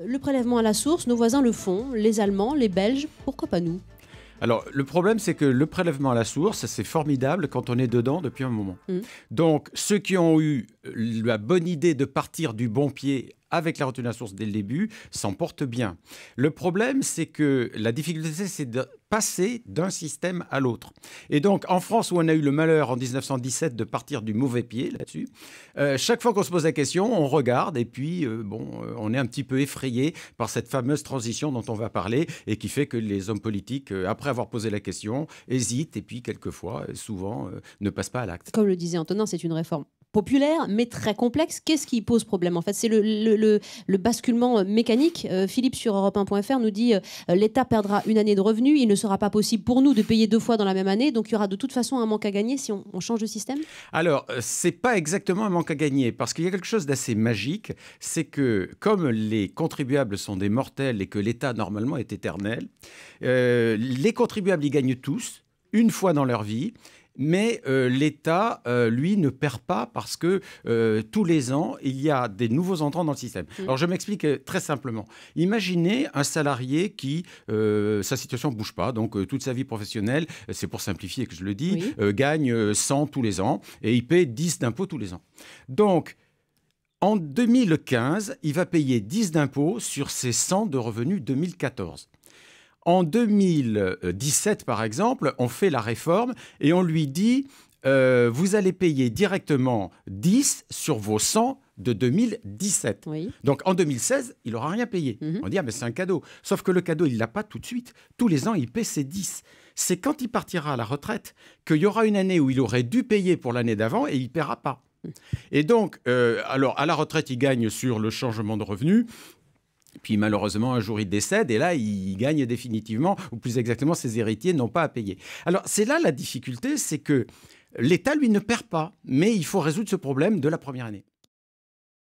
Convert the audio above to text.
Le prélèvement à la source, nos voisins le font, les Allemands, les Belges, pourquoi pas nous? Alors, le problème, c'est que le prélèvement à la source, c'est formidable quand on est dedans depuis un moment. Mmh. Donc, ceux qui ont eu la bonne idée de partir du bon pied avec la retenue à la source dès le début s'en portent bien. Le problème, c'est que la difficulté, c'est de passer d'un système à l'autre. Et donc, en France, où on a eu le malheur en 1917 de partir du mauvais pied là-dessus, chaque fois qu'on se pose la question, on regarde et puis, on est un petit peu effrayé par cette fameuse transition dont on va parler et qui fait que les hommes politiques, après avoir posé la question, hésitent et puis, quelquefois, souvent, ne passent pas à l'acte. Comme le disait Antonin, c'est une réforme populaire, mais très complexe. Qu'est-ce qui pose problème? En fait, c'est le basculement mécanique. Philippe sur Europe1.fr nous dit l'État perdra une année de revenus. Il ne sera pas possible pour nous de payer 2 fois dans la même année. Donc, il y aura de toute façon un manque à gagner si on change de système? Alors, c'est pas exactement un manque à gagner, parce qu'il y a quelque chose d'assez magique, c'est que comme les contribuables sont des mortels et que l'État, normalement, est éternel, les contribuables y gagnent tous, une fois dans leur vie. Mais l'État, lui, ne perd pas parce que tous les ans, il y a des nouveaux entrants dans le système. Alors, je m'explique très simplement. Imaginez un salarié qui, sa situation ne bouge pas, donc toute sa vie professionnelle, c'est pour simplifier que je le dis, gagne 100 tous les ans et il paie 10 d'impôts tous les ans. Donc, en 2015, il va payer 10 d'impôts sur ses 100 de revenus 2014. En 2017, par exemple, on fait la réforme et on lui dit vous allez payer directement 10 sur vos 100 de 2017. Oui. Donc en 2016, il n'aura rien payé. On dit mais c'est un cadeau. Sauf que le cadeau, il ne l'a pas tout de suite. Tous les ans, il paie ses 10. C'est quand il partira à la retraite qu'il y aura une année où il aurait dû payer pour l'année d'avant et il ne paiera pas. Et donc, alors à la retraite, il gagne sur le changement de revenus. Puis malheureusement, un jour, il décède et là, il gagne définitivement, ou plus exactement, ses héritiers n'ont pas à payer. Alors, c'est là la difficulté, c'est que l'État, lui, ne perd pas, mais il faut résoudre ce problème de la première année.